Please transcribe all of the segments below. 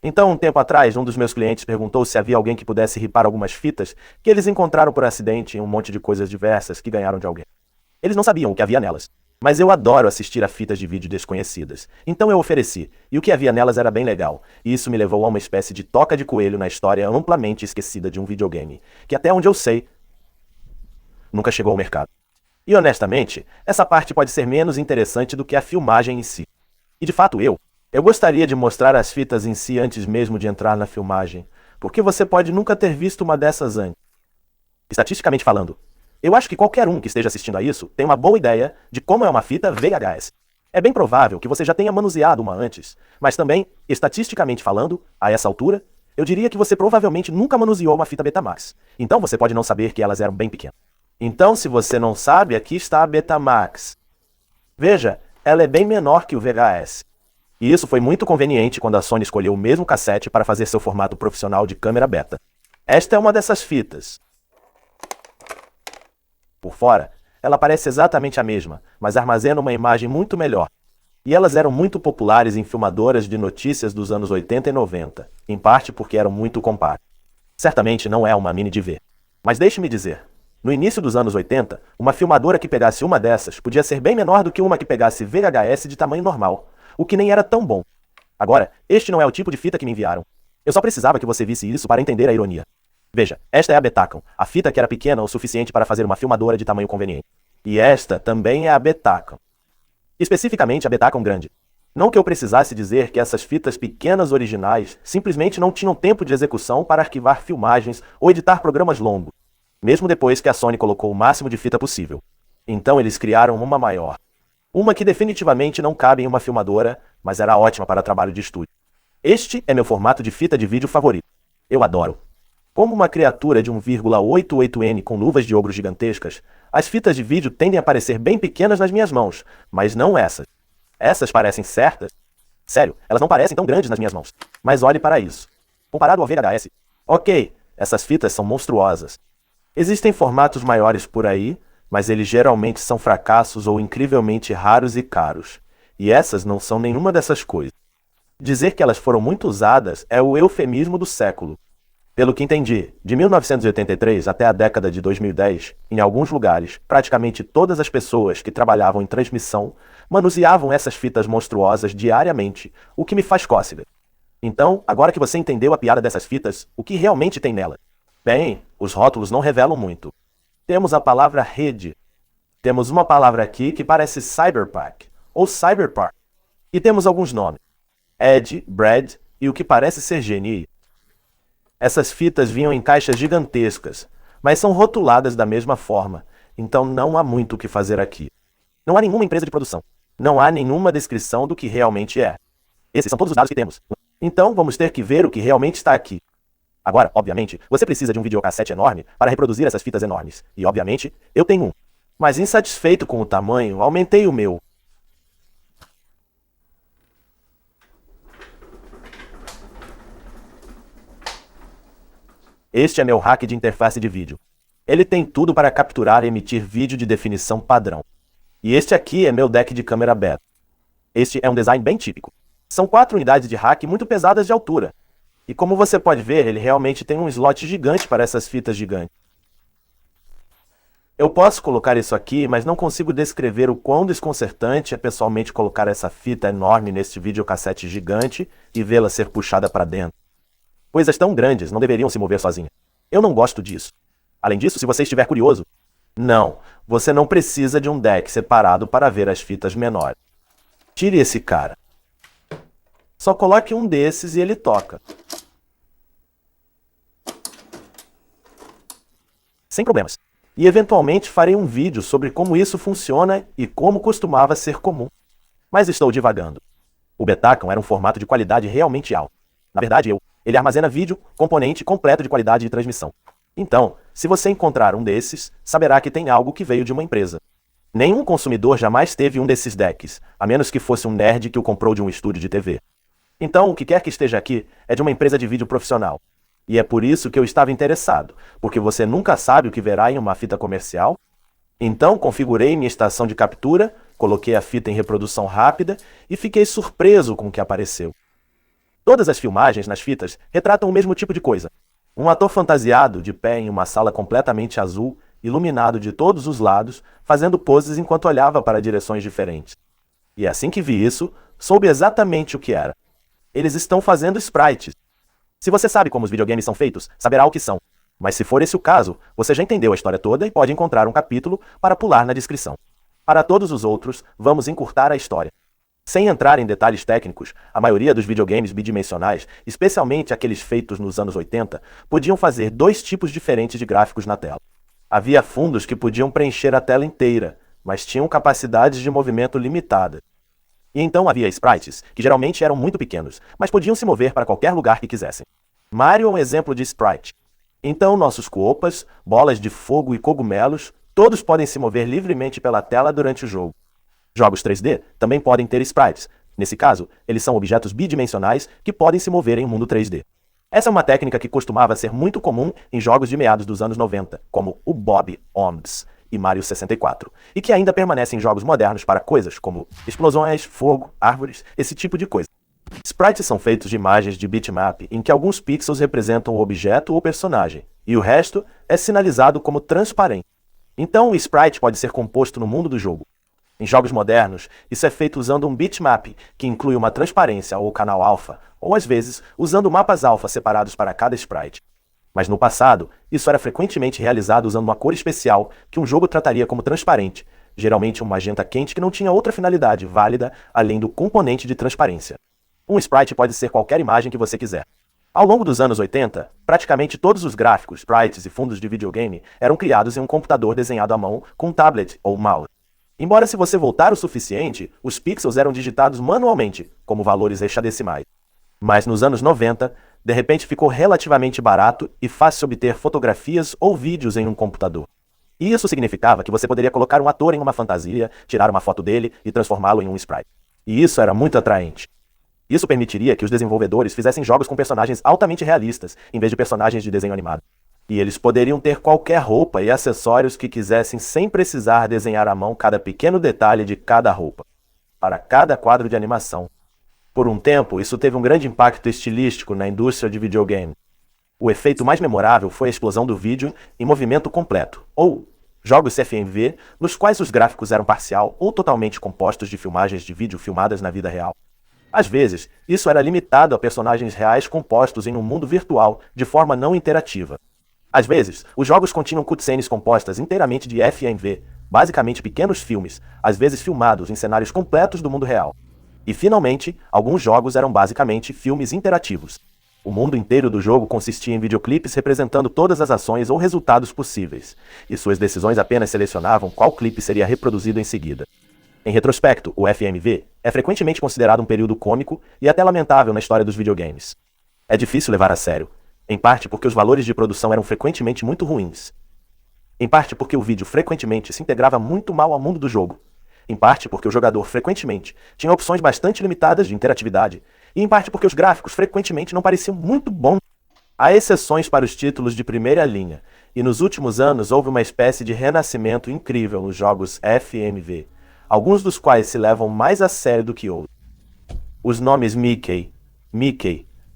Então, um tempo atrás, um dos meus clientes perguntou se havia alguém que pudesse ripar algumas fitas que eles encontraram por acidente em um monte de coisas diversas que ganharam de alguém. Eles não sabiam o que havia nelas. Mas eu adoro assistir a fitas de vídeo desconhecidas. Então eu ofereci, e o que havia nelas era bem legal. E isso me levou a uma espécie de toca de coelho na história amplamente esquecida de um videogame, que até onde eu sei, nunca chegou ao mercado. E honestamente, essa parte pode ser menos interessante do que a filmagem em si. E de fato eu gostaria de mostrar as fitas em si antes mesmo de entrar na filmagem, porque você pode nunca ter visto uma dessas antes. Estatisticamente falando, eu acho que qualquer um que esteja assistindo a isso tem uma boa ideia de como é uma fita VHS. É bem provável que você já tenha manuseado uma antes, mas também, estatisticamente falando, a essa altura, eu diria que você provavelmente nunca manuseou uma fita Betamax. Então você pode não saber que elas eram bem pequenas. Então, se você não sabe, aqui está a Betamax. Veja, ela é bem menor que o VHS. E isso foi muito conveniente quando a Sony escolheu o mesmo cassete para fazer seu formato profissional de câmera beta. Esta é uma dessas fitas. Por fora, ela parece exatamente a mesma, mas armazena uma imagem muito melhor. E elas eram muito populares em filmadoras de notícias dos anos 80 e 90, em parte porque eram muito compactas. Certamente não é uma mini DV. Mas deixe-me dizer, no início dos anos 80, uma filmadora que pegasse uma dessas podia ser bem menor do que uma que pegasse VHS de tamanho normal, o que nem era tão bom. Agora, este não é o tipo de fita que me enviaram. Eu só precisava que você visse isso para entender a ironia. Veja, esta é a Betacam, a fita que era pequena o suficiente para fazer uma filmadora de tamanho conveniente. E esta também é a Betacam. Especificamente a Betacam grande. Não que eu precisasse dizer que essas fitas pequenas originais simplesmente não tinham tempo de execução para arquivar filmagens ou editar programas longos, mesmo depois que a Sony colocou o máximo de fita possível. Então eles criaram uma maior. Uma que definitivamente não cabe em uma filmadora, mas era ótima para trabalho de estúdio. Este é meu formato de fita de vídeo favorito. Eu adoro. Como uma criatura de 1,88N com luvas de ogro gigantescas, as fitas de vídeo tendem a parecer bem pequenas nas minhas mãos, mas não essas. Essas parecem certas. Sério, elas não parecem tão grandes nas minhas mãos. Mas olhe para isso. Comparado ao VHS. Ok, essas fitas são monstruosas. Existem formatos maiores por aí, mas eles geralmente são fracassos ou incrivelmente raros e caros. E essas não são nenhuma dessas coisas. Dizer que elas foram muito usadas é o eufemismo do século. Pelo que entendi, de 1983 até a década de 2010, em alguns lugares, praticamente todas as pessoas que trabalhavam em transmissão manuseavam essas fitas monstruosas diariamente, o que me faz cócega. Então, agora que você entendeu a piada dessas fitas, o que realmente tem nela? Bem, os rótulos não revelam muito. Temos a palavra rede. Temos uma palavra aqui que parece cyberpunk, ou cyberpunk. E temos alguns nomes. Ed, Brad e o que parece ser GNI. Essas fitas vinham em caixas gigantescas, mas são rotuladas da mesma forma, então não há muito o que fazer aqui. Não há nenhuma empresa de produção. Não há nenhuma descrição do que realmente é. Esses são todos os dados que temos. Então vamos ter que ver o que realmente está aqui. Agora, obviamente, você precisa de um videocassete enorme para reproduzir essas fitas enormes. E, obviamente, eu tenho um. Mas insatisfeito com o tamanho, aumentei o meu. Este é meu hack de interface de vídeo. Ele tem tudo para capturar e emitir vídeo de definição padrão. E este aqui é meu deck de câmera beta. Este é um design bem típico. São 4 unidades de rack muito pesadas de altura. E como você pode ver, ele realmente tem um slot gigante para essas fitas gigantes. Eu posso colocar isso aqui, mas não consigo descrever o quão desconcertante é pessoalmente colocar essa fita enorme neste videocassete gigante e vê-la ser puxada para dentro. Coisas tão grandes não deveriam se mover sozinhas. Eu não gosto disso. Além disso, se você estiver curioso, não, você não precisa de um deck separado para ver as fitas menores. Tire esse cara. Só coloque um desses e ele toca. Sem problemas. E eventualmente farei um vídeo sobre como isso funciona e como costumava ser comum. Mas estou divagando. O Betacam era um formato de qualidade realmente alta. Na verdade, ele armazena vídeo, componente completo de qualidade de transmissão. Então, se você encontrar um desses, saberá que tem algo que veio de uma empresa. Nenhum consumidor jamais teve um desses decks, a menos que fosse um nerd que o comprou de um estúdio de TV. Então, o que quer que esteja aqui é de uma empresa de vídeo profissional. E é por isso que eu estava interessado, porque você nunca sabe o que verá em uma fita comercial. Então, configurei minha estação de captura, coloquei a fita em reprodução rápida e fiquei surpreso com o que apareceu. Todas as filmagens nas fitas retratam o mesmo tipo de coisa. Um ator fantasiado, de pé em uma sala completamente azul, iluminado de todos os lados, fazendo poses enquanto olhava para direções diferentes. E assim que vi isso, soube exatamente o que era. Eles estão fazendo sprites. Se você sabe como os videogames são feitos, saberá o que são. Mas se for esse o caso, você já entendeu a história toda e pode encontrar um capítulo para pular na descrição. Para todos os outros, vamos encurtar a história. Sem entrar em detalhes técnicos, a maioria dos videogames bidimensionais, especialmente aqueles feitos nos anos 80, podiam fazer dois tipos diferentes de gráficos na tela. Havia fundos que podiam preencher a tela inteira, mas tinham capacidades de movimento limitadas. E então havia sprites, que geralmente eram muito pequenos, mas podiam se mover para qualquer lugar que quisessem. Mario é um exemplo de sprite. Então nossos Koopas, bolas de fogo e cogumelos, todos podem se mover livremente pela tela durante o jogo. Jogos 3D também podem ter sprites. Nesse caso, eles são objetos bidimensionais que podem se mover em um mundo 3D. Essa é uma técnica que costumava ser muito comum em jogos de meados dos anos 90, como o Bob Ombs e Mario 64, e que ainda permanece em jogos modernos para coisas como explosões, fogo, árvores, esse tipo de coisa. Sprites são feitos de imagens de bitmap em que alguns pixels representam o objeto ou personagem, e o resto é sinalizado como transparente. Então o sprite pode ser composto no mundo do jogo. Em jogos modernos, isso é feito usando um bitmap, que inclui uma transparência ou canal alfa, ou às vezes usando mapas alfa separados para cada sprite. Mas no passado, isso era frequentemente realizado usando uma cor especial que um jogo trataria como transparente, geralmente um magenta quente que não tinha outra finalidade válida além do componente de transparência. Um sprite pode ser qualquer imagem que você quiser. Ao longo dos anos 80, praticamente todos os gráficos, sprites e fundos de videogame eram criados em um computador desenhado à mão com um tablet ou mouse. Embora se você voltar o suficiente, os pixels eram digitados manualmente, como valores hexadecimais. Mas nos anos 90, de repente ficou relativamente barato e fácil obter fotografias ou vídeos em um computador. E isso significava que você poderia colocar um ator em uma fantasia, tirar uma foto dele e transformá-lo em um sprite. E isso era muito atraente. Isso permitiria que os desenvolvedores fizessem jogos com personagens altamente realistas, em vez de personagens de desenho animado. E eles poderiam ter qualquer roupa e acessórios que quisessem sem precisar desenhar à mão cada pequeno detalhe de cada roupa, para cada quadro de animação. Por um tempo, isso teve um grande impacto estilístico na indústria de videogame. O efeito mais memorável foi a explosão do vídeo em movimento completo, ou jogos CFMV, nos quais os gráficos eram parcial ou totalmente compostos de filmagens de vídeo filmadas na vida real. Às vezes, isso era limitado a personagens reais compostos em um mundo virtual de forma não interativa. Às vezes, os jogos continham cutscenes compostas inteiramente de FMV, basicamente pequenos filmes, às vezes filmados em cenários completos do mundo real. E finalmente, alguns jogos eram basicamente filmes interativos. O mundo inteiro do jogo consistia em videoclipes representando todas as ações ou resultados possíveis, e suas decisões apenas selecionavam qual clipe seria reproduzido em seguida. Em retrospecto, o FMV é frequentemente considerado um período cômico e até lamentável na história dos videogames. É difícil levar a sério, em parte porque os valores de produção eram frequentemente muito ruins. Em parte porque o vídeo frequentemente se integrava muito mal ao mundo do jogo. Em parte porque o jogador frequentemente tinha opções bastante limitadas de interatividade. E em parte porque os gráficos frequentemente não pareciam muito bons. Há exceções para os títulos de primeira linha, e nos últimos anos houve uma espécie de renascimento incrível nos jogos FMV, alguns dos quais se levam mais a sério do que outros. Os nomes Mickey,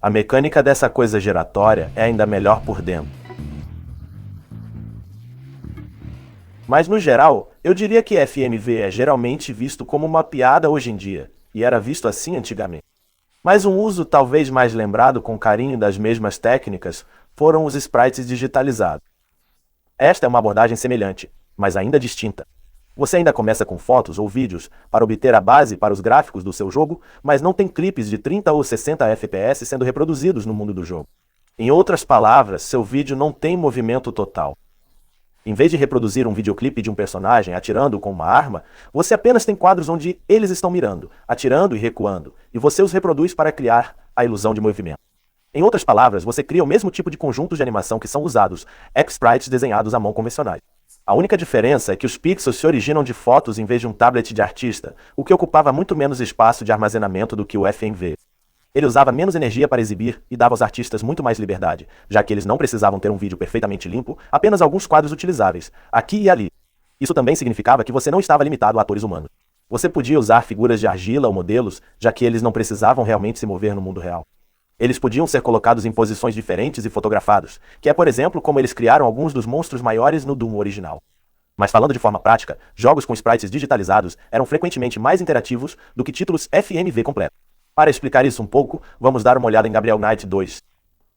a mecânica dessa coisa giratória é ainda melhor por dentro. Mas no geral, eu diria que FMV é geralmente visto como uma piada hoje em dia, e era visto assim antigamente. Mas um uso talvez mais lembrado com carinho das mesmas técnicas foram os sprites digitalizados. Esta é uma abordagem semelhante, mas ainda distinta. Você ainda começa com fotos ou vídeos para obter a base para os gráficos do seu jogo, mas não tem clipes de 30 ou 60 FPS sendo reproduzidos no mundo do jogo. Em outras palavras, seu vídeo não tem movimento total. Em vez de reproduzir um videoclipe de um personagem atirando com uma arma, você apenas tem quadros onde eles estão mirando, atirando e recuando, e você os reproduz para criar a ilusão de movimento. Em outras palavras, você cria o mesmo tipo de conjuntos de animação que são usados, sprites desenhados à mão convencionais. A única diferença é que os pixels se originam de fotos em vez de um tablet de artista, o que ocupava muito menos espaço de armazenamento do que o FMV. Ele usava menos energia para exibir e dava aos artistas muito mais liberdade, já que eles não precisavam ter um vídeo perfeitamente limpo, apenas alguns quadros utilizáveis, aqui e ali. Isso também significava que você não estava limitado a atores humanos. Você podia usar figuras de argila ou modelos, já que eles não precisavam realmente se mover no mundo real. Eles podiam ser colocados em posições diferentes e fotografados, que é, por exemplo, como eles criaram alguns dos monstros maiores no Doom original. Mas falando de forma prática, jogos com sprites digitalizados eram frequentemente mais interativos do que títulos FMV completos. Para explicar isso um pouco, vamos dar uma olhada em Gabriel Knight 2.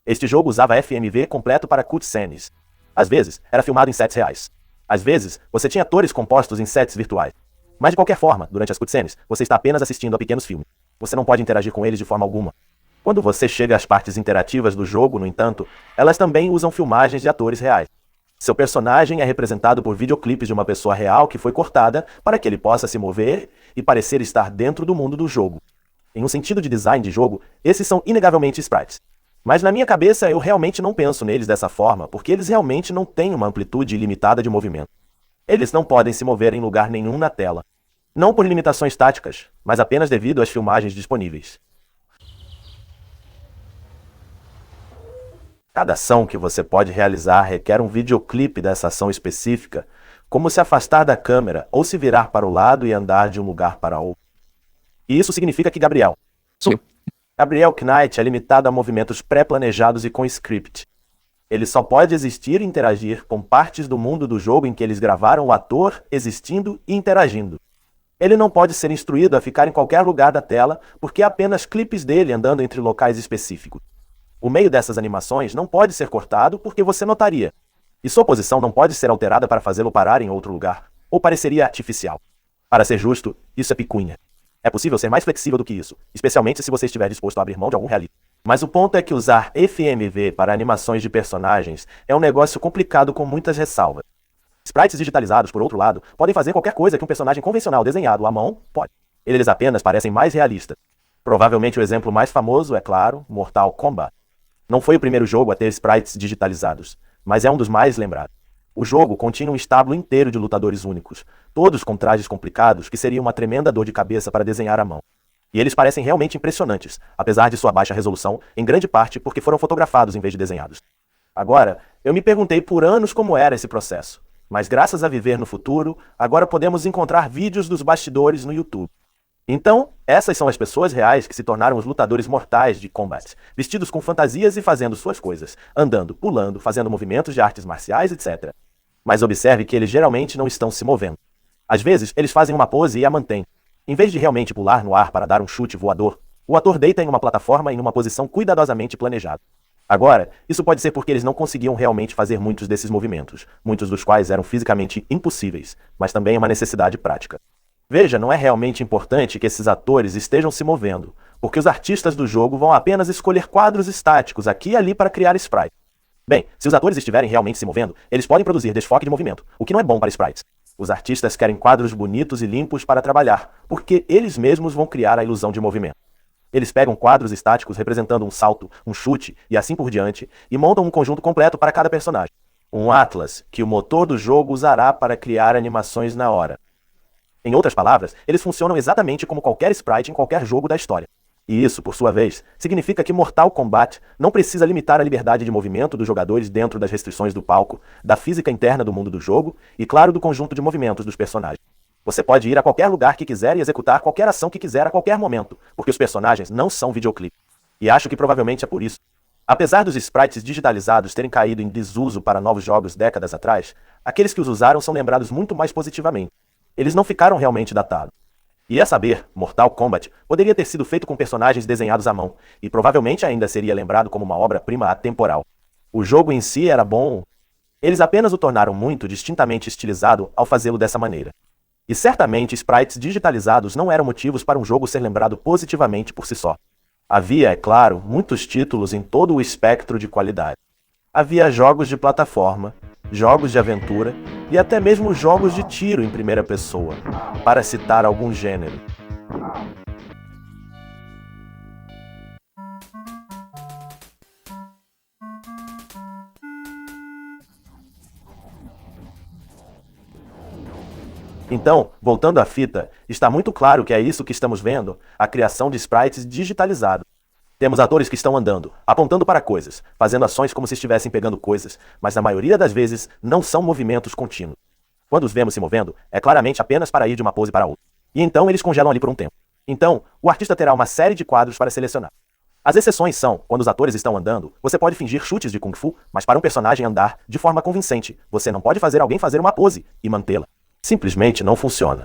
Este jogo usava FMV completo para cutscenes. Às vezes, era filmado em sets reais. Às vezes, você tinha atores compostos em sets virtuais. Mas de qualquer forma, durante as cutscenes, você está apenas assistindo a pequenos filmes. Você não pode interagir com eles de forma alguma. Quando você chega às partes interativas do jogo, no entanto, elas também usam filmagens de atores reais. Seu personagem é representado por videoclipes de uma pessoa real que foi cortada para que ele possa se mover e parecer estar dentro do mundo do jogo. Em um sentido de design de jogo, esses são inegavelmente sprites. Mas na minha cabeça eu realmente não penso neles dessa forma, porque eles realmente não têm uma amplitude ilimitada de movimento. Eles não podem se mover em lugar nenhum na tela. Não por limitações táticas, mas apenas devido às filmagens disponíveis. Cada ação que você pode realizar requer um videoclipe dessa ação específica, como se afastar da câmera ou se virar para o lado e andar de um lugar para outro. E isso significa que Gabriel Knight é limitado a movimentos pré-planejados e com script. Ele só pode existir e interagir com partes do mundo do jogo em que eles gravaram o ator existindo e interagindo. Ele não pode ser instruído a ficar em qualquer lugar da tela, porque há apenas clipes dele andando entre locais específicos. O meio dessas animações não pode ser cortado porque você notaria. E sua posição não pode ser alterada para fazê-lo parar em outro lugar, ou pareceria artificial. Para ser justo, isso é picuinha. É possível ser mais flexível do que isso, especialmente se você estiver disposto a abrir mão de algum realismo. Mas o ponto é que usar FMV para animações de personagens é um negócio complicado com muitas ressalvas. Sprites digitalizados, por outro lado, podem fazer qualquer coisa que um personagem convencional desenhado à mão pode. Eles apenas parecem mais realistas. Provavelmente o exemplo mais famoso é, claro, Mortal Kombat. Não foi o primeiro jogo a ter sprites digitalizados, mas é um dos mais lembrados. O jogo continha um estábulo inteiro de lutadores únicos, todos com trajes complicados que seria uma tremenda dor de cabeça para desenhar à mão. E eles parecem realmente impressionantes, apesar de sua baixa resolução, em grande parte porque foram fotografados em vez de desenhados. Agora, eu me perguntei por anos como era esse processo, mas graças a viver no futuro, agora podemos encontrar vídeos dos bastidores no YouTube. Então, essas são as pessoas reais que se tornaram os lutadores mortais de Kombat, vestidos com fantasias e fazendo suas coisas, andando, pulando, fazendo movimentos de artes marciais, etc. Mas observe que eles geralmente não estão se movendo. Às vezes, eles fazem uma pose e a mantêm. Em vez de realmente pular no ar para dar um chute voador, o ator deita em uma plataforma em uma posição cuidadosamente planejada. Agora, isso pode ser porque eles não conseguiam realmente fazer muitos desses movimentos, muitos dos quais eram fisicamente impossíveis, mas também é uma necessidade prática. Veja, não é realmente importante que esses atores estejam se movendo, porque os artistas do jogo vão apenas escolher quadros estáticos aqui e ali para criar sprite. Bem, se os atores estiverem realmente se movendo, eles podem produzir desfoque de movimento, o que não é bom para sprites. Os artistas querem quadros bonitos e limpos para trabalhar, porque eles mesmos vão criar a ilusão de movimento. Eles pegam quadros estáticos representando um salto, um chute e assim por diante, e montam um conjunto completo para cada personagem. Um atlas que o motor do jogo usará para criar animações na hora. Em outras palavras, eles funcionam exatamente como qualquer sprite em qualquer jogo da história. E isso, por sua vez, significa que Mortal Kombat não precisa limitar a liberdade de movimento dos jogadores dentro das restrições do palco, da física interna do mundo do jogo e, claro, do conjunto de movimentos dos personagens. Você pode ir a qualquer lugar que quiser e executar qualquer ação que quiser a qualquer momento, porque os personagens não são videoclipes. E acho que provavelmente é por isso. Apesar dos sprites digitalizados terem caído em desuso para novos jogos décadas atrás, aqueles que os usaram são lembrados muito mais positivamente. Eles não ficaram realmente datados. E a saber, Mortal Kombat poderia ter sido feito com personagens desenhados à mão, e provavelmente ainda seria lembrado como uma obra-prima atemporal. O jogo em si era bom. Eles apenas o tornaram muito distintamente estilizado ao fazê-lo dessa maneira. E certamente sprites digitalizados não eram motivos para um jogo ser lembrado positivamente por si só. Havia, é claro, muitos títulos em todo o espectro de qualidade. Havia jogos de plataforma, jogos de aventura e até mesmo jogos de tiro em primeira pessoa, para citar algum gênero. Então, voltando à fita, está muito claro que é isso que estamos vendo, a criação de sprites digitalizados. Temos atores que estão andando, apontando para coisas, fazendo ações como se estivessem pegando coisas, mas na maioria das vezes não são movimentos contínuos. Quando os vemos se movendo, é claramente apenas para ir de uma pose para outra. E então eles congelam ali por um tempo. Então, o artista terá uma série de quadros para selecionar. As exceções são, quando os atores estão andando, você pode fingir chutes de Kung Fu, mas para um personagem andar de forma convincente, você não pode fazer alguém fazer uma pose e mantê-la. Simplesmente não funciona.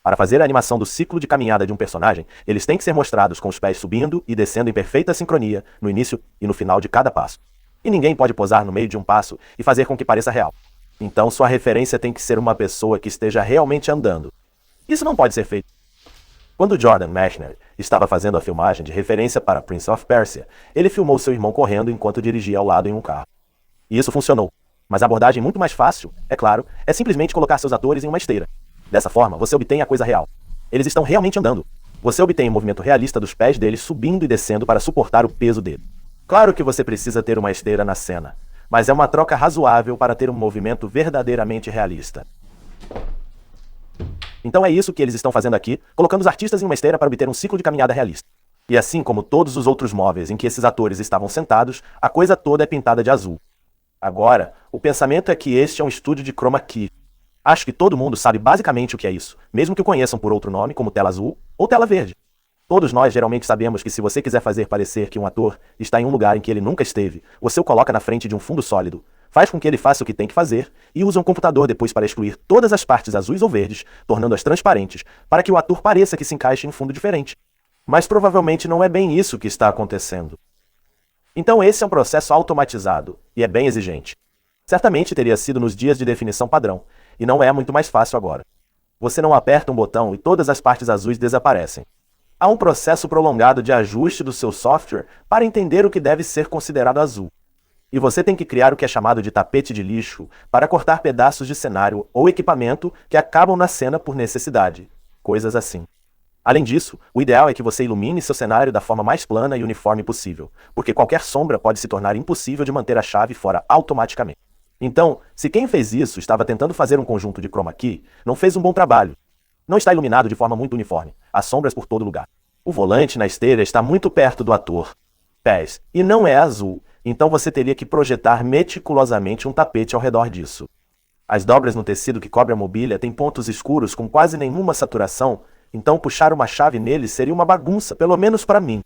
Para fazer a animação do ciclo de caminhada de um personagem, eles têm que ser mostrados com os pés subindo e descendo em perfeita sincronia no início e no final de cada passo. E ninguém pode posar no meio de um passo e fazer com que pareça real. Então sua referência tem que ser uma pessoa que esteja realmente andando. Isso não pode ser feito. Quando Jordan Mechner estava fazendo a filmagem de referência para Prince of Persia, ele filmou seu irmão correndo enquanto dirigia ao lado em um carro. E isso funcionou. Mas a abordagem muito mais fácil, é claro, é simplesmente colocar seus atores em uma esteira. Dessa forma, você obtém a coisa real. Eles estão realmente andando. Você obtém o movimento realista dos pés deles subindo e descendo para suportar o peso dele. Claro que você precisa ter uma esteira na cena, mas é uma troca razoável para ter um movimento verdadeiramente realista. Então é isso que eles estão fazendo aqui, colocando os artistas em uma esteira para obter um ciclo de caminhada realista. E assim como todos os outros móveis em que esses atores estavam sentados, a coisa toda é pintada de azul. Agora, o pensamento é que este é um estúdio de chroma key. Acho que todo mundo sabe basicamente o que é isso, mesmo que o conheçam por outro nome, como tela azul ou tela verde. Todos nós geralmente sabemos que se você quiser fazer parecer que um ator está em um lugar em que ele nunca esteve, você o coloca na frente de um fundo sólido, faz com que ele faça o que tem que fazer e usa um computador depois para excluir todas as partes azuis ou verdes, tornando-as transparentes, para que o ator pareça que se encaixe em um fundo diferente. Mas provavelmente não é bem isso que está acontecendo. Então esse é um processo automatizado, e é bem exigente. Certamente teria sido nos dias de definição padrão, e não é muito mais fácil agora. Você não aperta um botão e todas as partes azuis desaparecem. Há um processo prolongado de ajuste do seu software para entender o que deve ser considerado azul. E você tem que criar o que é chamado de tapete de lixo para cortar pedaços de cenário ou equipamento que acabam na cena por necessidade. Coisas assim. Além disso, o ideal é que você ilumine seu cenário da forma mais plana e uniforme possível, porque qualquer sombra pode se tornar impossível de manter a chave fora automaticamente. Então, se quem fez isso estava tentando fazer um conjunto de chroma key, não fez um bom trabalho. Não está iluminado de forma muito uniforme. Há sombras por todo lugar. O volante na esteira está muito perto do ator. Pés. E não é azul. Então você teria que projetar meticulosamente um tapete ao redor disso. As dobras no tecido que cobre a mobília têm pontos escuros com quase nenhuma saturação, então puxar uma chave neles seria uma bagunça, pelo menos para mim.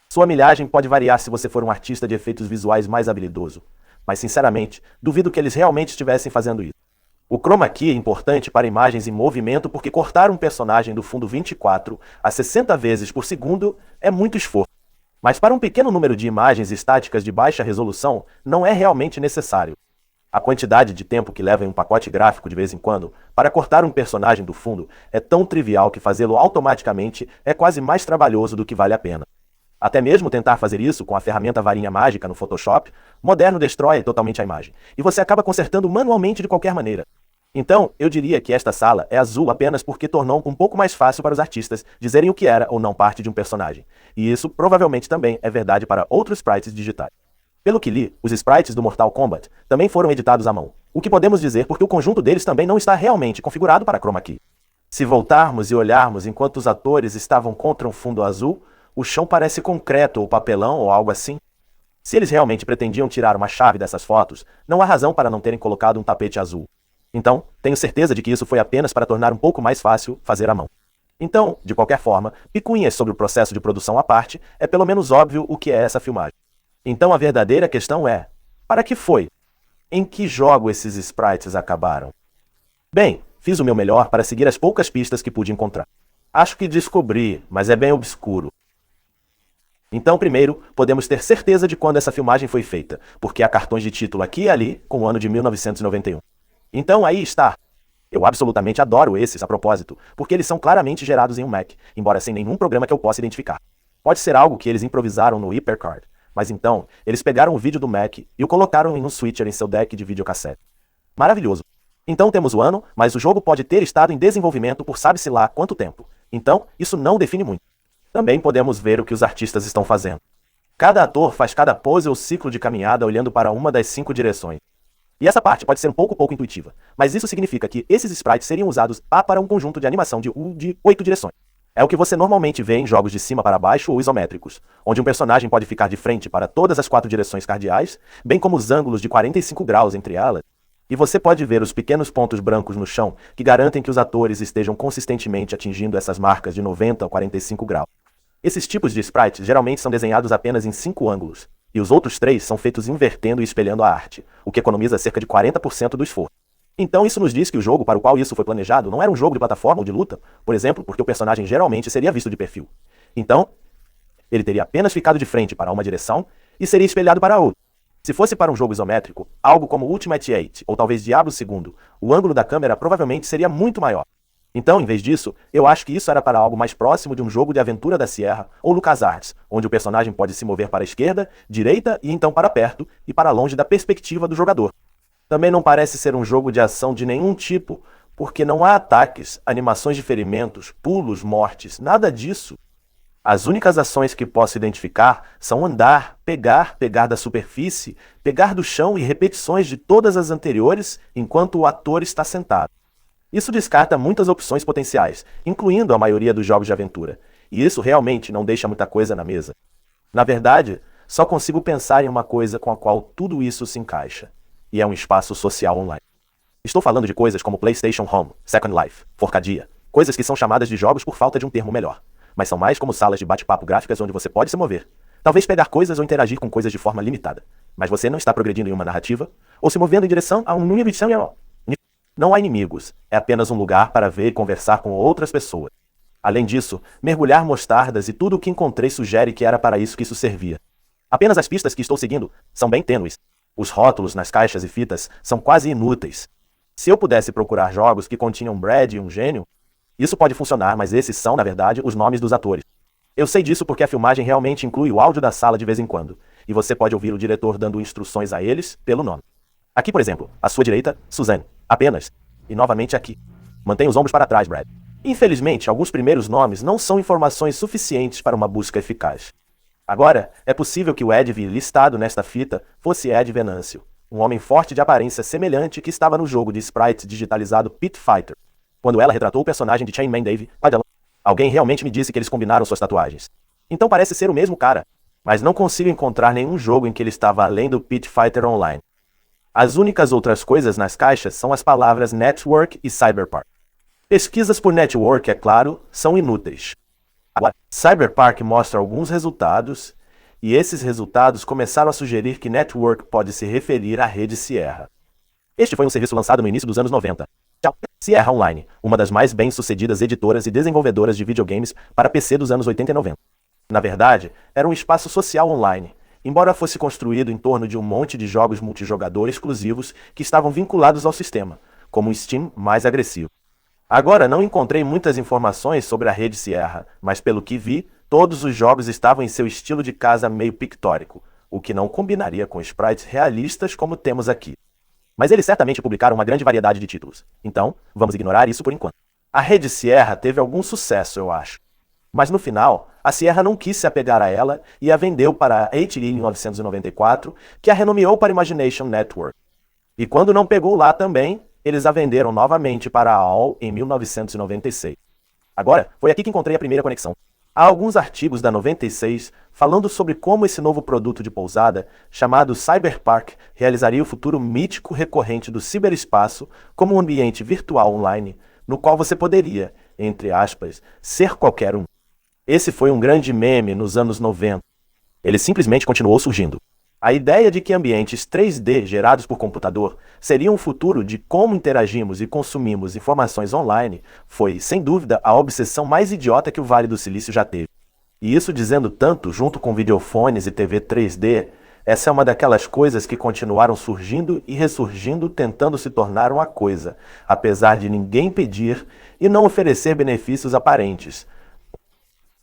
Sua milhagem pode variar se você for um artista de efeitos visuais mais habilidoso, mas sinceramente, duvido que eles realmente estivessem fazendo isso. O chroma key é importante para imagens em movimento porque cortar um personagem do fundo 24 a 60 vezes por segundo é muito esforço. Mas para um pequeno número de imagens estáticas de baixa resolução, não é realmente necessário. A quantidade de tempo que leva em um pacote gráfico de vez em quando para cortar um personagem do fundo é tão trivial que fazê-lo automaticamente é quase mais trabalhoso do que vale a pena. Até mesmo tentar fazer isso com a ferramenta varinha mágica no Photoshop, moderno destrói totalmente a imagem, e você acaba consertando manualmente de qualquer maneira. Então, eu diria que esta sala é azul apenas porque tornou um pouco mais fácil para os artistas dizerem o que era ou não parte de um personagem. E isso provavelmente também é verdade para outros sprites digitais. Pelo que li, os sprites do Mortal Kombat também foram editados à mão, o que podemos dizer porque o conjunto deles também não está realmente configurado para chroma key. Se voltarmos e olharmos enquanto os atores estavam contra um fundo azul, o chão parece concreto ou papelão ou algo assim. Se eles realmente pretendiam tirar uma chave dessas fotos, não há razão para não terem colocado um tapete azul. Então, tenho certeza de que isso foi apenas para tornar um pouco mais fácil fazer à mão. Então, de qualquer forma, picuinhas sobre o processo de produção à parte, é pelo menos óbvio o que é essa filmagem. Então a verdadeira questão é, para que foi? Em que jogo esses sprites acabaram? Bem, fiz o meu melhor para seguir as poucas pistas que pude encontrar. Acho que descobri, mas é bem obscuro. Então, primeiro, podemos ter certeza de quando essa filmagem foi feita, porque há cartões de título aqui e ali com o ano de 1991. Então aí está. Eu absolutamente adoro esses a propósito, porque eles são claramente gerados em um Mac, embora sem nenhum programa que eu possa identificar. Pode ser algo que eles improvisaram no HyperCard, mas então, eles pegaram o vídeo do Mac e o colocaram em um switcher em seu deck de videocassete. Maravilhoso. Então temos o ano, mas o jogo pode ter estado em desenvolvimento por sabe-se lá quanto tempo. Então, isso não define muito. Também podemos ver o que os artistas estão fazendo. Cada ator faz cada pose ou ciclo de caminhada olhando para uma das 5 direções. E essa parte pode ser um pouco intuitiva, mas isso significa que esses sprites seriam usados para um conjunto de animação de 8 direções. É o que você normalmente vê em jogos de cima para baixo ou isométricos, onde um personagem pode ficar de frente para todas as 4 direções cardeais, bem como os ângulos de 45 graus entre elas, e você pode ver os pequenos pontos brancos no chão que garantem que os atores estejam consistentemente atingindo essas marcas de 90 ou 45 graus. Esses tipos de sprites geralmente são desenhados apenas em 5 ângulos, e os outros 3 são feitos invertendo e espelhando a arte, o que economiza cerca de 40% do esforço. Então isso nos diz que o jogo para o qual isso foi planejado não era um jogo de plataforma ou de luta, por exemplo, porque o personagem geralmente seria visto de perfil. Então, ele teria apenas ficado de frente para uma direção e seria espelhado para a outra. Se fosse para um jogo isométrico, algo como Ultimate 8 ou talvez Diablo II, o ângulo da câmera provavelmente seria muito maior. Então, em vez disso, eu acho que isso era para algo mais próximo de um jogo de aventura da Sierra ou LucasArts, onde o personagem pode se mover para a esquerda, direita e então para perto e para longe da perspectiva do jogador. Também não parece ser um jogo de ação de nenhum tipo, porque não há ataques, animações de ferimentos, pulos, mortes, nada disso. As únicas ações que posso identificar são andar, pegar da superfície, pegar do chão e repetições de todas as anteriores enquanto o ator está sentado. Isso descarta muitas opções potenciais, incluindo a maioria dos jogos de aventura, e isso realmente não deixa muita coisa na mesa. Na verdade, só consigo pensar em uma coisa com a qual tudo isso se encaixa, e é um espaço social online. Estou falando de coisas como PlayStation Home, Second Life, Forcadia, coisas que são chamadas de jogos por falta de um termo melhor, mas são mais como salas de bate-papo gráficas onde você pode se mover, talvez pegar coisas ou interagir com coisas de forma limitada, mas você não está progredindo em uma narrativa, ou se movendo em direção a um nível de ação. Não há inimigos, é apenas um lugar para ver e conversar com outras pessoas. Além disso, mergulhar mostardas e tudo o que encontrei sugere que era para isso que isso servia. Apenas as pistas que estou seguindo são bem tênues. Os rótulos nas caixas e fitas são quase inúteis. Se eu pudesse procurar jogos que continham Brad e um gênio, isso pode funcionar, mas esses são, na verdade, os nomes dos atores. Eu sei disso porque a filmagem realmente inclui o áudio da sala de vez em quando, e você pode ouvir o diretor dando instruções a eles pelo nome. Aqui, por exemplo, à sua direita, Suzanne. Apenas. E novamente aqui. Mantenha os ombros para trás, Brad. Infelizmente, alguns primeiros nomes não são informações suficientes para uma busca eficaz. Agora, é possível que o Edv listado nesta fita fosse Ed Venâncio, um homem forte de aparência semelhante que estava no jogo de sprite digitalizado Pit Fighter, quando ela retratou o personagem de Chainman Dave. Alguém realmente me disse que eles combinaram suas tatuagens. Então parece ser o mesmo cara, mas não consigo encontrar nenhum jogo em que ele estava além do Pit Fighter Online. As únicas outras coisas nas caixas são as palavras Network e Cyberpunk. Pesquisas por Network, é claro, são inúteis. Agora, Cyberpunk mostra alguns resultados, e esses resultados começaram a sugerir que Network pode se referir à rede Sierra. Este foi um serviço lançado no início dos anos 90. Sierra Online, uma das mais bem-sucedidas editoras e desenvolvedoras de videogames para PC dos anos 80 e 90. Na verdade, era um espaço social online, embora fosse construído em torno de um monte de jogos multijogador exclusivos que estavam vinculados ao sistema, como um Steam mais agressivo. Agora, não encontrei muitas informações sobre a rede Sierra, mas pelo que vi, todos os jogos estavam em seu estilo de casa meio pictórico, o que não combinaria com sprites realistas como temos aqui. Mas eles certamente publicaram uma grande variedade de títulos, então vamos ignorar isso por enquanto. A rede Sierra teve algum sucesso, eu acho. Mas no final, a Sierra não quis se apegar a ela e a vendeu para a AT&T em 1994, que a renomeou para Imagination Network. E quando não pegou lá também, eles a venderam novamente para a AOL em 1996. Agora, foi aqui que encontrei a primeira conexão. Há alguns artigos da 96 falando sobre como esse novo produto de pousada, chamado Cyberpunk, realizaria o futuro mítico recorrente do ciberespaço como um ambiente virtual online, no qual você poderia, entre aspas, ser qualquer um. Esse foi um grande meme nos anos 90. Ele simplesmente continuou surgindo. A ideia de que ambientes 3D gerados por computador seriam o futuro de como interagimos e consumimos informações online foi, sem dúvida, a obsessão mais idiota que o Vale do Silício já teve. E isso dizendo tanto junto com videofones e TV 3D, essa é uma daquelas coisas que continuaram surgindo e ressurgindo tentando se tornar uma coisa, apesar de ninguém pedir e não oferecer benefícios aparentes.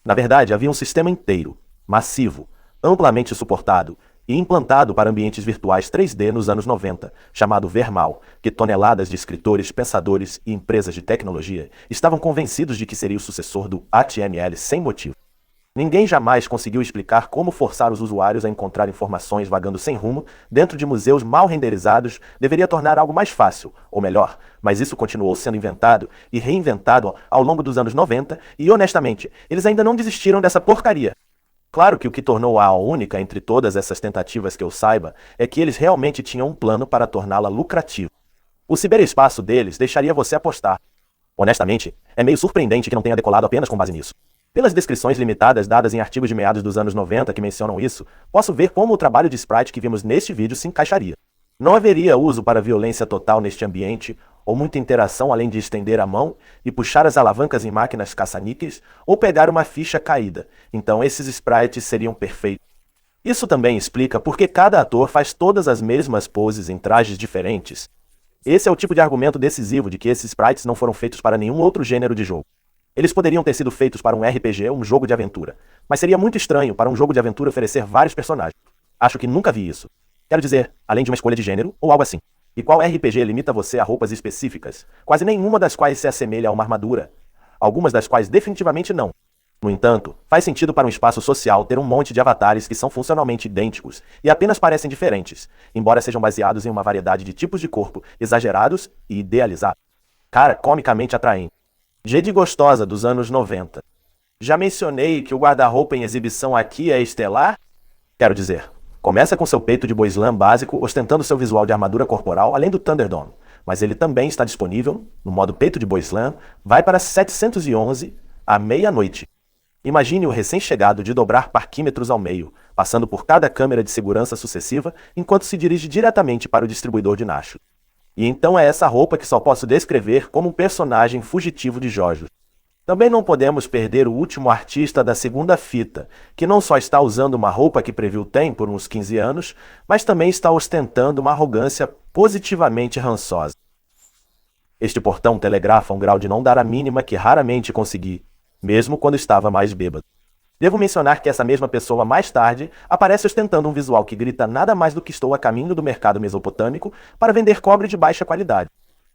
Na verdade, havia um sistema inteiro, massivo, amplamente suportado e implantado para ambientes virtuais 3D nos anos 90, chamado Vermal, que toneladas de escritores, pensadores e empresas de tecnologia estavam convencidos de que seria o sucessor do HTML sem motivo. Ninguém jamais conseguiu explicar como forçar os usuários a encontrar informações vagando sem rumo dentro de museus mal renderizados deveria tornar algo mais fácil, ou melhor, mas isso continuou sendo inventado e reinventado ao longo dos anos 90 e, honestamente, eles ainda não desistiram dessa porcaria. Claro que o que tornou-a única entre todas essas tentativas que eu saiba é que eles realmente tinham um plano para torná-la lucrativa. O ciberespaço deles deixaria você apostar. Honestamente, é meio surpreendente que não tenha decolado apenas com base nisso. Pelas descrições limitadas dadas em artigos de meados dos anos 90 que mencionam isso, posso ver como o trabalho de sprite que vimos neste vídeo se encaixaria. Não haveria uso para violência total neste ambiente, ou muita interação além de estender a mão e puxar as alavancas em máquinas caça-níqueis, ou pegar uma ficha caída, então esses sprites seriam perfeitos. Isso também explica por que cada ator faz todas as mesmas poses em trajes diferentes. Esse é o tipo de argumento decisivo de que esses sprites não foram feitos para nenhum outro gênero de jogo. Eles poderiam ter sido feitos para um RPG ou um jogo de aventura, mas seria muito estranho para um jogo de aventura oferecer vários personagens. Acho que nunca vi isso. Quero dizer, além de uma escolha de gênero ou algo assim. E qual RPG limita você a roupas específicas, quase nenhuma das quais se assemelha a uma armadura? Algumas das quais definitivamente não. No entanto, faz sentido para um espaço social ter um monte de avatares que são funcionalmente idênticos e apenas parecem diferentes, embora sejam baseados em uma variedade de tipos de corpo exagerados e idealizados. Cara comicamente atraente. Jade gostosa dos anos 90. Já mencionei que o guarda-roupa em exibição aqui é estelar? Quero dizer, começa com seu peito de boi slam básico ostentando seu visual de armadura corporal além do Thunderdome, mas ele também está disponível, no modo peito de boi slam, vai para 711 à meia-noite. Imagine o recém-chegado de dobrar parquímetros ao meio, passando por cada câmera de segurança sucessiva enquanto se dirige diretamente para o distribuidor de nachos. E então é essa roupa que só posso descrever como um personagem fugitivo de JoJo. Também não podemos perder o último artista da segunda fita, que não só está usando uma roupa que Preview tem por uns 15 anos, mas também está ostentando uma arrogância positivamente rançosa. Este portão telegrafa um grau de não dar a mínima que raramente consegui, mesmo quando estava mais bêbado. Devo mencionar que essa mesma pessoa mais tarde aparece ostentando um visual que grita nada mais do que estou a caminho do mercado mesopotâmico para vender cobre de baixa qualidade.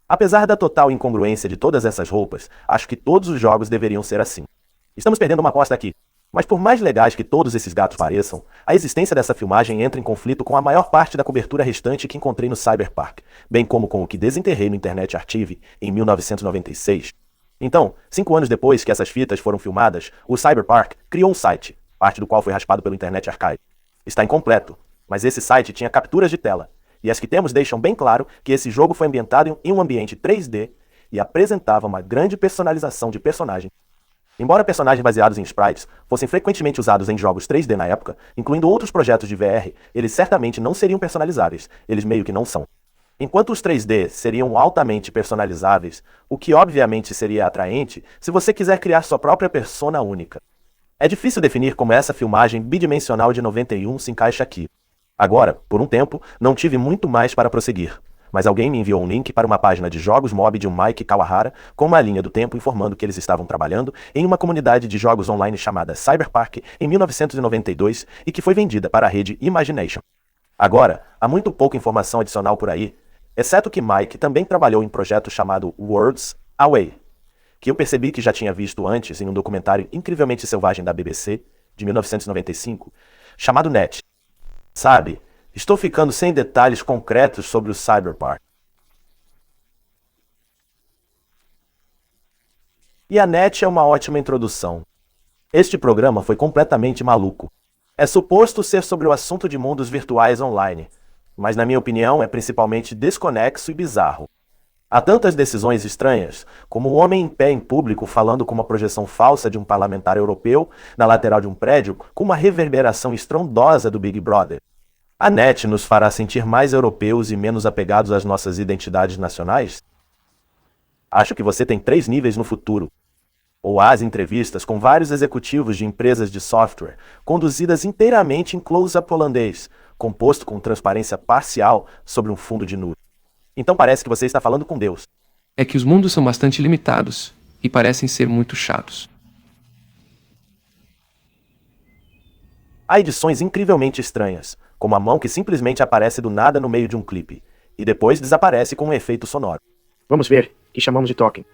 Apesar da total incongruência de todas essas roupas, acho que todos os jogos deveriam ser assim. Estamos perdendo uma aposta aqui. Mas por mais legais que todos esses gatos pareçam, a existência dessa filmagem entra em conflito com a maior parte da cobertura restante que encontrei no Cyberpunk, bem como com o que desenterrei no Internet Archive em 1996. Então, 5 anos depois que essas fitas foram filmadas, o Cyberpunk criou um site, parte do qual foi raspado pelo Internet Archive. Está incompleto, mas esse site tinha capturas de tela, e as que temos deixam bem claro que esse jogo foi ambientado em um ambiente 3D e apresentava uma grande personalização de personagens. Embora personagens baseados em sprites fossem frequentemente usados em jogos 3D na época, incluindo outros projetos de VR, eles certamente não seriam personalizáveis, eles meio que não são. Enquanto os 3D seriam altamente personalizáveis, o que obviamente seria atraente se você quiser criar sua própria persona única. É difícil definir como essa filmagem bidimensional de 91 se encaixa aqui. Agora, por um tempo, não tive muito mais para prosseguir, mas alguém me enviou um link para uma página de jogos mob de um Mike Kawahara com uma linha do tempo informando que eles estavam trabalhando em uma comunidade de jogos online chamada Cyberpunk em 1992 e que foi vendida para a rede Imagination. Agora, há muito pouca informação adicional por aí, exceto que Mike também trabalhou em um projeto chamado Worlds Away, que eu percebi que já tinha visto antes em um documentário incrivelmente selvagem da BBC, de 1995, chamado Net. Sabe, estou ficando sem detalhes concretos sobre o Cyberpunk. E a Net é uma ótima introdução. Este programa foi completamente maluco. É suposto ser sobre o assunto de mundos virtuais online, mas na minha opinião é principalmente desconexo e bizarro. Há tantas decisões estranhas, como um homem em pé em público falando com uma projeção falsa de um parlamentar europeu na lateral de um prédio com uma reverberação estrondosa do Big Brother. A Net nos fará sentir mais europeus e menos apegados às nossas identidades nacionais? Acho que você tem 3 níveis no futuro. Ou as entrevistas com vários executivos de empresas de software, conduzidas inteiramente em close-up holandês, composto com transparência parcial sobre um fundo de nuvem. Então parece que você está falando com Deus. É que os mundos são bastante limitados e parecem ser muito chatos. Há edições incrivelmente estranhas, como a mão que simplesmente aparece do nada no meio de um clipe, e depois desaparece com um efeito sonoro. Vamos ver, que chamamos de token.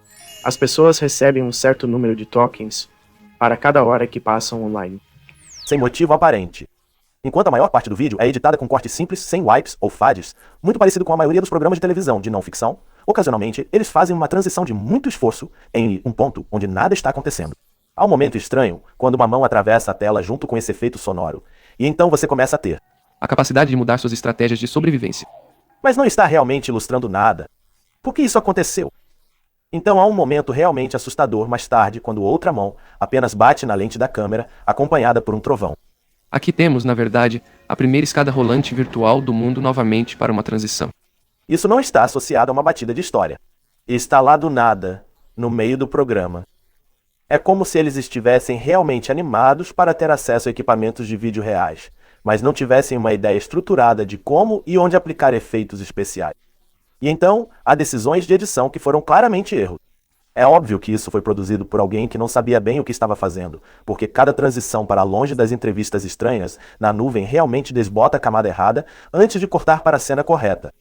As pessoas recebem um certo número de tokens para cada hora que passam online. Sem motivo aparente. Enquanto a maior parte do vídeo é editada com cortes simples, sem wipes ou fades, muito parecido com a maioria dos programas de televisão de não ficção, ocasionalmente eles fazem uma transição de muito esforço em um ponto onde nada está acontecendo. Há um momento estranho quando uma mão atravessa a tela junto com esse efeito sonoro, e então você começa a ter a capacidade de mudar suas estratégias de sobrevivência. Mas não está realmente ilustrando nada. Por que isso aconteceu? Então há um momento realmente assustador mais tarde, quando outra mão apenas bate na lente da câmera, acompanhada por um trovão. Aqui temos, na verdade, a primeira escada rolante virtual do mundo novamente para uma transição. Isso não está associado a uma batida de história. Está lá do nada, no meio do programa. É como se eles estivessem realmente animados para ter acesso a equipamentos de vídeo reais, mas não tivessem uma ideia estruturada de como e onde aplicar efeitos especiais. E então, há decisões de edição que foram claramente erros. É óbvio que isso foi produzido por alguém que não sabia bem o que estava fazendo, porque cada transição para longe das entrevistas estranhas na nuvem realmente desbota a camada errada antes de cortar para a cena correta.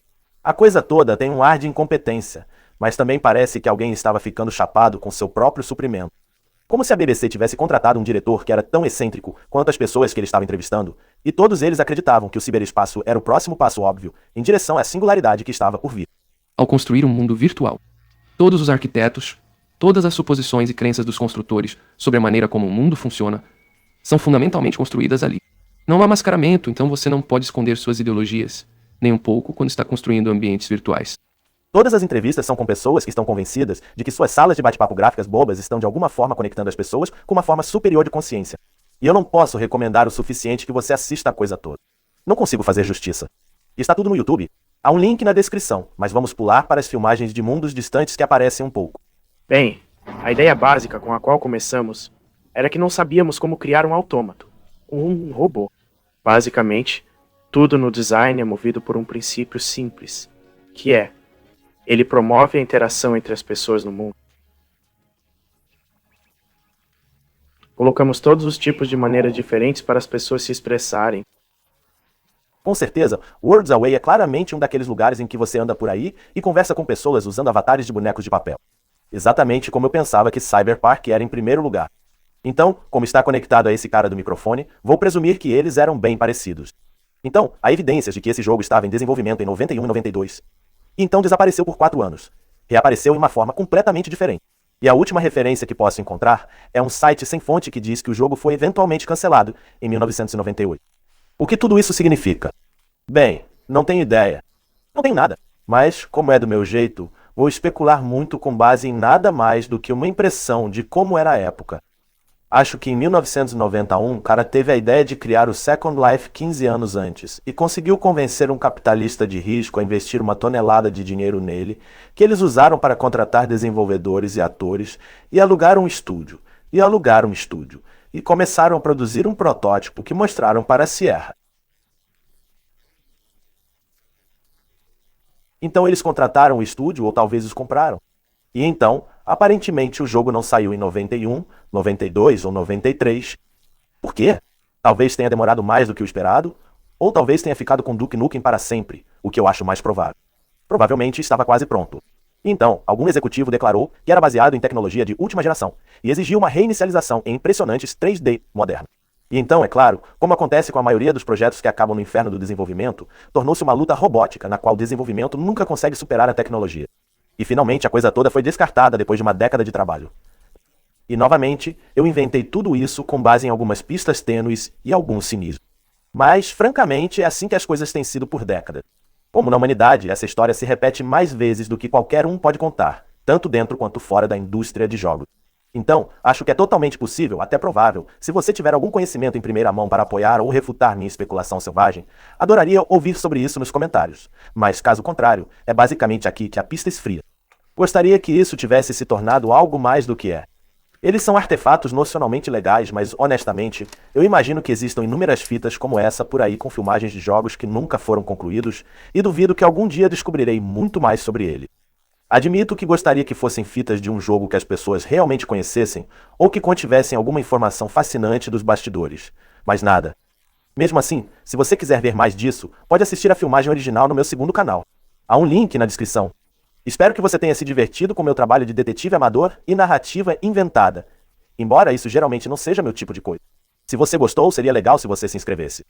A coisa toda tem um ar de incompetência, mas também parece que alguém estava ficando chapado com seu próprio suprimento. Como se a BBC tivesse contratado um diretor que era tão excêntrico quanto as pessoas que ele estava entrevistando, e todos eles acreditavam que o ciberespaço era o próximo passo óbvio em direção à singularidade que estava por vir. Ao construir um mundo virtual, todos os arquitetos, todas as suposições e crenças dos construtores sobre a maneira como o mundo funciona, são fundamentalmente construídas ali. Não há mascaramento, então você não pode esconder suas ideologias, nem um pouco quando está construindo ambientes virtuais. Todas as entrevistas são com pessoas que estão convencidas de que suas salas de bate-papo gráficas bobas estão de alguma forma conectando as pessoas com uma forma superior de consciência. E eu não posso recomendar o suficiente que você assista a coisa toda. Não consigo fazer justiça. Está tudo no YouTube. Há um link na descrição, mas vamos pular para as filmagens de mundos distantes que aparecem um pouco. Bem, a ideia básica com a qual começamos era que não sabíamos como criar um autômato, um robô. Basicamente, tudo no design é movido por um princípio simples, que é: ele promove a interação entre as pessoas no mundo. Colocamos todos os tipos de maneiras diferentes para as pessoas se expressarem. Com certeza, Worlds Away é claramente um daqueles lugares em que você anda por aí e conversa com pessoas usando avatares de bonecos de papel. Exatamente como eu pensava que Cyberpunk era em primeiro lugar. Então, como está conectado a esse cara do microfone, vou presumir que eles eram bem parecidos. Então, há evidências de que esse jogo estava em desenvolvimento em 91 e 92. E então desapareceu por 4 anos. Reapareceu em uma forma completamente diferente. E a última referência que posso encontrar é um site sem fonte que diz que o jogo foi eventualmente cancelado em 1998. O que tudo isso significa? Bem, não tenho ideia. Não tenho nada. Mas, como é do meu jeito, vou especular muito com base em nada mais do que uma impressão de como era a época. Acho que em 1991, o cara teve a ideia de criar o Second Life 15 anos antes e conseguiu convencer um capitalista de risco a investir uma tonelada de dinheiro nele, que eles usaram para contratar desenvolvedores e atores e alugar um estúdio, e começaram a produzir um protótipo que mostraram para a Sierra. Então eles contrataram o estúdio ou talvez os compraram. E então, aparentemente o jogo não saiu em 91, 92 ou 93. Por quê? Talvez tenha demorado mais do que o esperado, ou talvez tenha ficado com Duke Nukem para sempre, o que eu acho mais provável. Provavelmente estava quase pronto. Então, algum executivo declarou que era baseado em tecnologia de última geração e exigiu uma reinicialização em impressionantes 3D modernos. E então, é claro, como acontece com a maioria dos projetos que acabam no inferno do desenvolvimento, tornou-se uma luta robótica na qual o desenvolvimento nunca consegue superar a tecnologia. E finalmente a coisa toda foi descartada depois de uma década de trabalho. E novamente, eu inventei tudo isso com base em algumas pistas tênues e algum cinismo. Mas, francamente, é assim que as coisas têm sido por décadas. Como na humanidade, essa história se repete mais vezes do que qualquer um pode contar, tanto dentro quanto fora da indústria de jogos. Então, acho que é totalmente possível, até provável, se você tiver algum conhecimento em primeira mão para apoiar ou refutar minha especulação selvagem, adoraria ouvir sobre isso nos comentários. Mas, caso contrário, é basicamente aqui que a pista esfria. Gostaria que isso tivesse se tornado algo mais do que é. Eles são artefatos nocionalmente legais, mas, honestamente, eu imagino que existam inúmeras fitas como essa por aí com filmagens de jogos que nunca foram concluídos, e duvido que algum dia descobrirei muito mais sobre ele. Admito que gostaria que fossem fitas de um jogo que as pessoas realmente conhecessem, ou que contivessem alguma informação fascinante dos bastidores. Mas nada. Mesmo assim, se você quiser ver mais disso, pode assistir a filmagem original no meu segundo canal. Há um link na descrição. Espero que você tenha se divertido com meu trabalho de detetive amador e narrativa inventada. Embora isso geralmente não seja meu tipo de coisa. Se você gostou, seria legal se você se inscrevesse.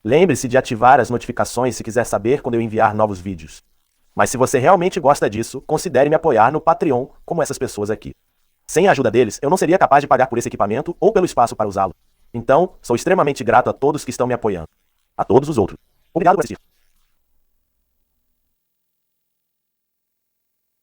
Lembre-se de ativar as notificações se quiser saber quando eu enviar novos vídeos. Mas se você realmente gosta disso, considere me apoiar no Patreon, como essas pessoas aqui. Sem a ajuda deles, eu não seria capaz de pagar por esse equipamento ou pelo espaço para usá-lo. Então, sou extremamente grato a todos que estão me apoiando. A todos os outros. Obrigado por assistir.